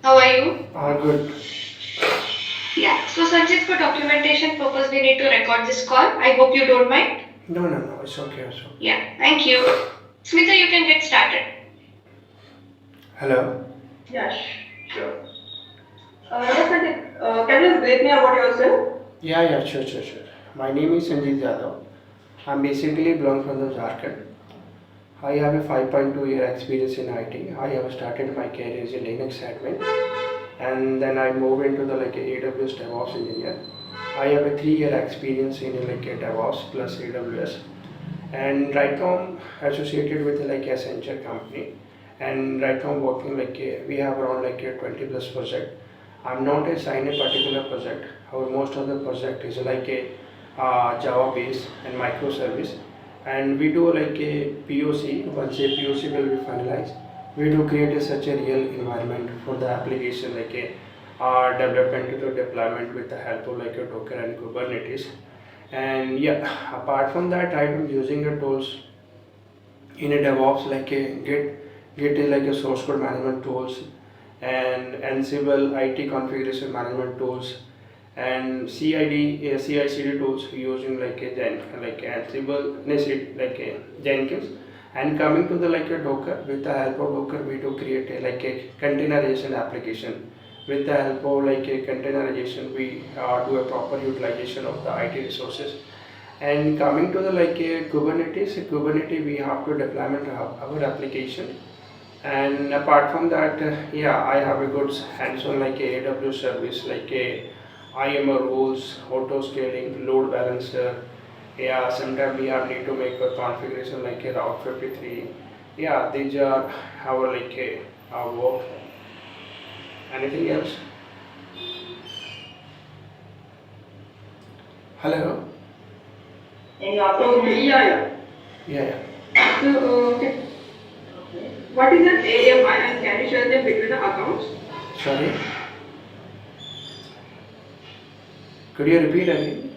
How are you? Good. Yeah. So Sanjit, for documentation purpose, we need to record this call. I hope you don't mind. No. It's okay. It's okay. Yeah. Thank you. Smita, you can get started. Hello. Yeah, sure. Yes, Sanjit, can you brief me about yourself? Sure. My name is Sanjeev Yadav. I'm basically belong from the Jharkhand. I have a 5.2 year experience in IT. I have started my career as a Linux admin, and then I moved into the like a AWS DevOps engineer. I have a 3 year experience in like a DevOps plus AWS, and right now I'm associated with like Accenture company, and right now I'm working we have around like a 20 plus project. I'm not assigned a particular project. However, most of the project is like a Java based and microservice, and we do like a POC. Once a POC will be finalized, we do create such a real environment for the application like a development to the deployment with the help of like a Docker and Kubernetes. And yeah, apart from that, I'm using the tools in a DevOps like a Git is like a source code management tools, and Ansible IT configuration management tools, and CI/CD tools using like a Ansible, like a Jenkins. And coming to the like a Docker, with the help of Docker, we do create a like a containerization application. With the help of like a containerization, we do a proper utilization of the IT resources. And coming to the like a Kubernetes we have to deployment our application. And apart from that, I have a good hands-on like a AWS service like a IAM rules, auto scaling, load balancer. Yeah, sometimes we have need to make a configuration like a Route 53. Yeah, these are our like a our work. Anything else? Hello. Okay, yeah. Yeah. So, what is an AMI and can you share them between the accounts? Sorry. Could you repeat again?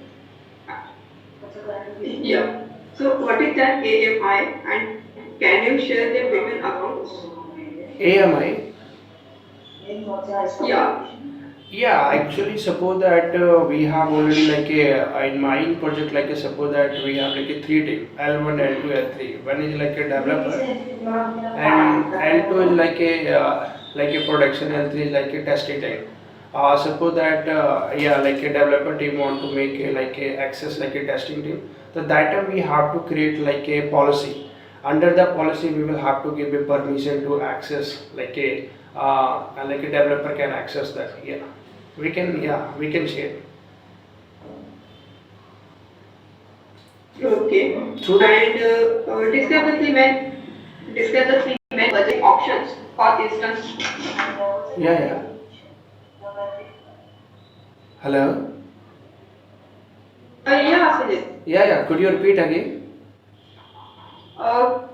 Yeah. So, what is an AMI and can you share them between accounts? AMI. Yeah. Yeah, actually suppose that we have already like a in my project like a suppose that we have like a three team L1, L2, L3. One is like a developer, and L2 is like a production, L3 is like a testing team. Suppose that like a developer team want to make a like a access like a testing team. So that time we have to create like a policy. Under the policy, we will have to give a permission to access like a developer can access that. We can share Okay. through the. And discuss the three main budget options. For instance, Yeah. Hello. yeah, Sanjit. Could you repeat again?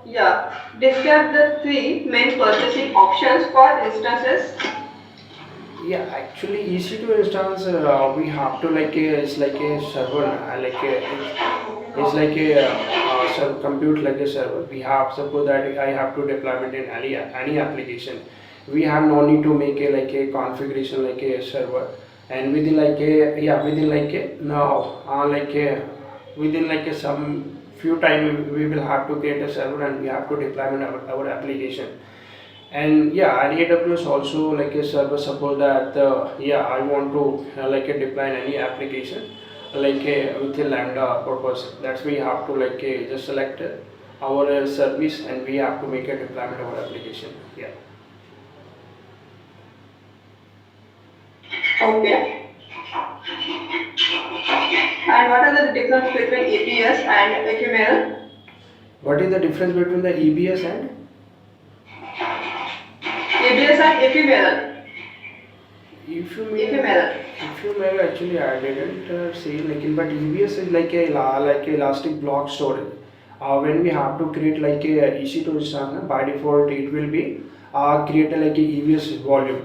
Yeah. Describe the three main purchasing options for instances. Yeah, actually, EC2 instance we have to like a it's like a server it's like a compute like a server. We have suppose that I have to deployment in any application. We have no need to make a like a configuration like a server, and within like a within like a now within like a some few time we will have to create a server, and we have to deployment our application. And and AWS also like a server suppose that I want to deploy any application with a lambda purpose. That's we have to just select our service, and we have to make a deployment of our application. Okay. And what are the difference between EPS and ephemeral? What is the difference between the EBS and EPS and ephemeral. if you may Ephemeral. if you may actually I didn't see but EBS is like like a elastic block storage. When we have to create like a EC2 instance, by default it will be created like a EBS volume.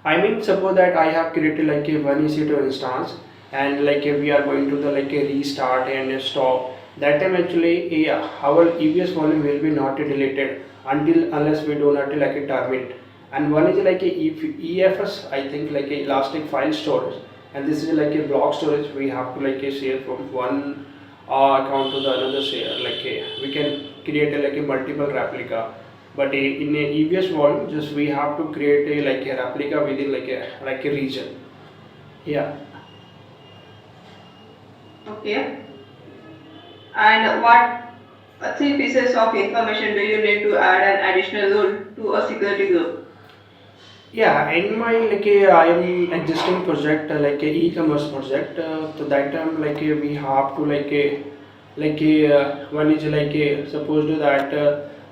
I mean, suppose that I have created like a one EC2 instance, and we are going to the like a restart and stop. That time actually, our EBS volume will be not deleted until unless we do not like a terminate. and one is like a EFS, I think like a elastic file storage, and this is like a block storage. We have to like a share from one account to the another share. Like we can create a, like a multiple replica, but in a EBS world, just we have to create a like a replica within like a region. Yeah. Okay. And what three pieces of information do you need to add an additional rule to a security group? Yeah, in my I am existing project like a e-commerce project. So that time we have to one is suppose to that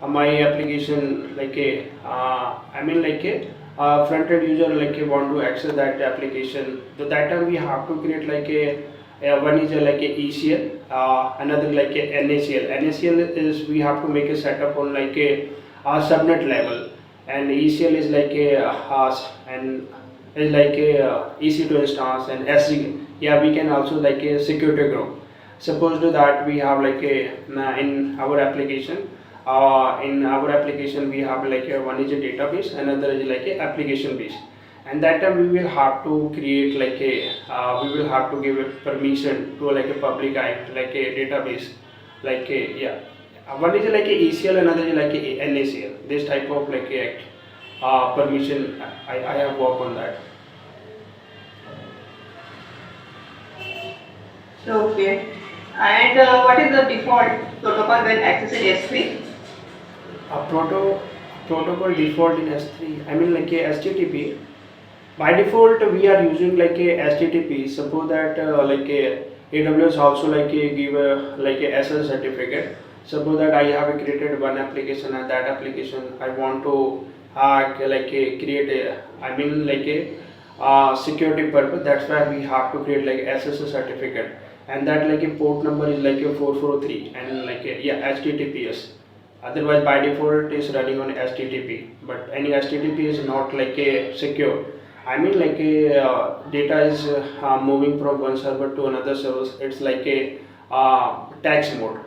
my application I mean front end user want to access that application. So that time we have to create one is like a ECL, another like a NACL. NACL is we have to make a setup on subnet level, and ECL is like a and is like a EC2 instance, and SG. Yeah, we can also like a security group. Suppose to that we have in our application. We have one is a database, another is like a application base, and that time we will have to create we will have to give a permission to like a public like a database, yeah. One is like a ECL, another is like a NACL. This type of like a act permission I have worked on that. Okay. And what is the default protocol when accessing S3? A protocol default in S3, I mean like a HTTP. By default we are using like a HTTP. Suppose that AWS also give a SL certificate. Suppose that I have created one application, and that application I want to create a, I mean security purpose. That's why we have to create like SSL certificate, and that like a port number is like a 443, and HTTPS. Otherwise by default is running on HTTP, but any HTTP is not like a secure. I mean data is moving from one server to another server. It's like a text mode,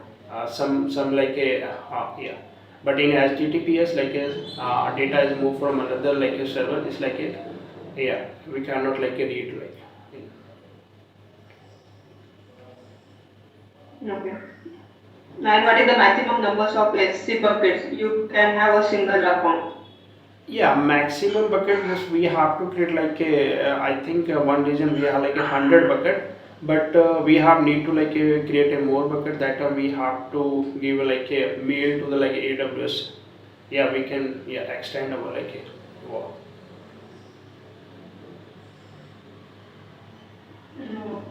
some yeah. But in HTTPS data is moved from another like a server. It's like a, yeah, we cannot like a read like. Okay. And what is the maximum numbers of S3 buckets you can have a single account? Yeah, maximum bucket is we have to create like a, I think one region we have like 100 bucket, but we have need to create a more bucket. That time we have to give like a mail to the like AWS. Yeah, we can extend our wow.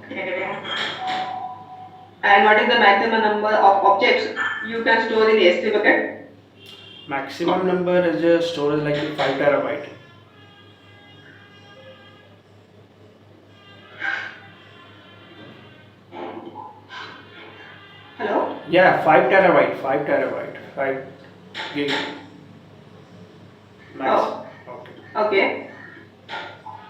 Okay. And what is the maximum number of objects you can store in S3 bucket? Maximum number is storage like a 5 terabyte. Hello? Yeah, 5 terabyte, 5 gig max. Oh, Okay. okay.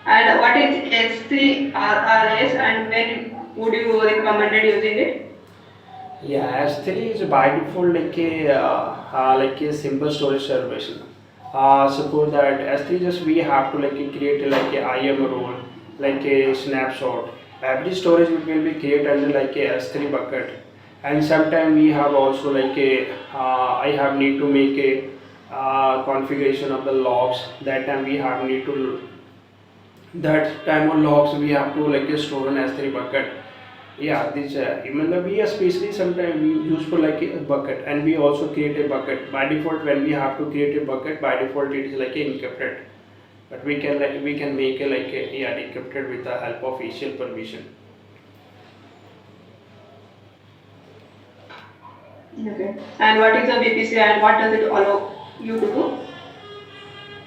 And what is S3 RRS and when would you recommend using it? Yeah, S3 is by default like a simple storage service. Suppose that S3 just we have to create a IAM role, like a snapshot. Every storage will be created under like a S3 bucket, and sometimes we have also I have need to make a configuration of the logs. That time we have need to that time on logs we have to store an S3 bucket. Yeah, this even the we especially sometimes we use for like a bucket, and we also create a bucket by default. When we have to create a bucket, by default it is like a encrypted, but we can make a decrypted with the help of facial permission. Okay. And what is a VPC and what does it allow you to do?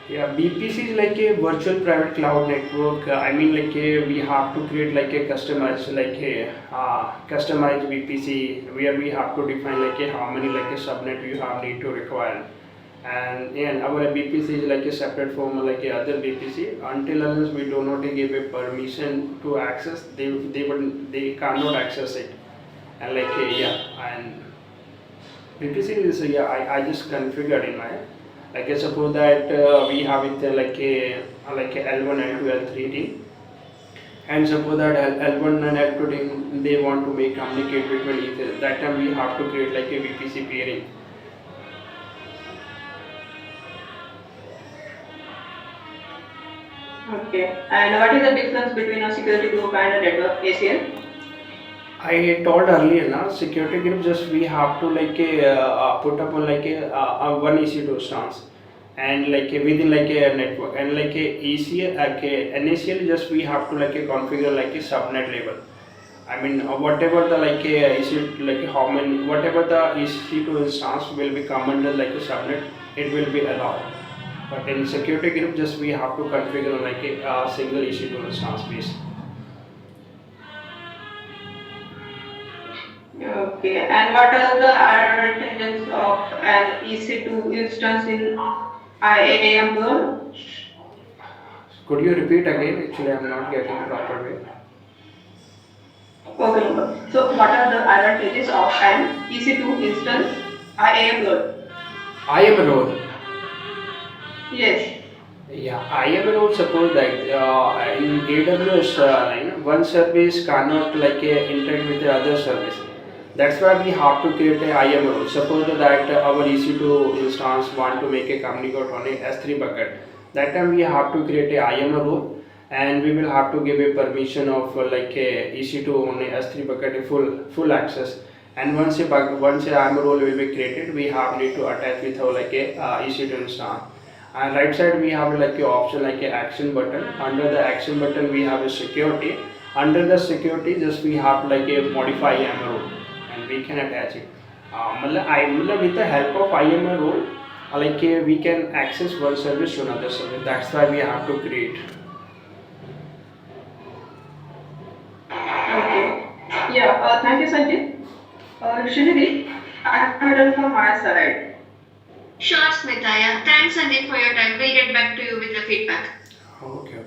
Yeah, BPC is like a virtual private cloud network. I mean, we have to create like a customized customized VPC, where we have to define how many a subnet you have need to require, and our BPC is like a separate from a other BPC. Until unless we do not give a permission to access, they cannot access it, and and BPC is I just configured in my Like suppose that we have it like a L1, L2, L3 team, and suppose that L1 and L2 team they want to make communicate between each other. That time we have to create like a VPC peering. Okay. And what is the difference between a security group and a network ACL? I told earlier, na security group just we have to put up on one EC2 stance, and within like a network, and like a ECL like a NACL just we have to configure like a subnet level. I mean whatever the like a EC like how many whatever the EC2 instance will be come under like a subnet, it will be allowed. But in security group just we have to configure on like a single EC2 instance base. Okay. And what are the advantages of an EC2 instance in IAM world? Could you repeat again? Actually, I'm not getting proper way. Okay. No. So what are the advantages of an EC2 instance IAM world? I am a role. Yes. Yeah, I am a role. Suppose that in AWS, one service cannot interact with the other service. That's why we have to create a IAM role. Suppose that our EC2 instance want to make a communicate on a S3 bucket. That time we have to create a IAM role, and we will have to give a permission of like a EC2 on a S3 bucket a full access. And once a IAM role will be created, we have need to attach with our like a EC2 instance. And right side we have like a option like a action button. Under the action button we have a security. Under the security just we have like a modify IAM role, and we can attach it. With the help of IAM role, we can access one service to another service. That's why we have to create. Okay. Yeah. Thank you, Sanjay. Srinidhi, I have done from my side. Sure, Smita. Yeah. Thanks, Sanjit, for your time. We'll get back to you with the feedback. Okay,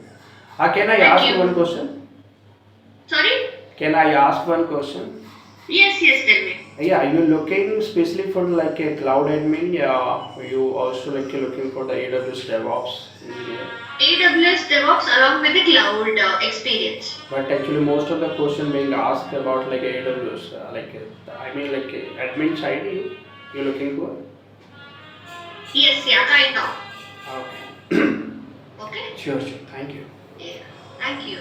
okay. Can I Thank ask you. one question? Sorry? Can I ask one question? Yes, tell me. Yeah, you looking especially for like a cloud admin? Yeah, you also looking for the AWS DevOps engineer. AWS DevOps along with the cloud experience. But actually, most of the question being asked about like AWS, admin side you looking for? Yes, yeah, kind of. Okay. Okay? Sure. Thank you. Yeah. Thank you.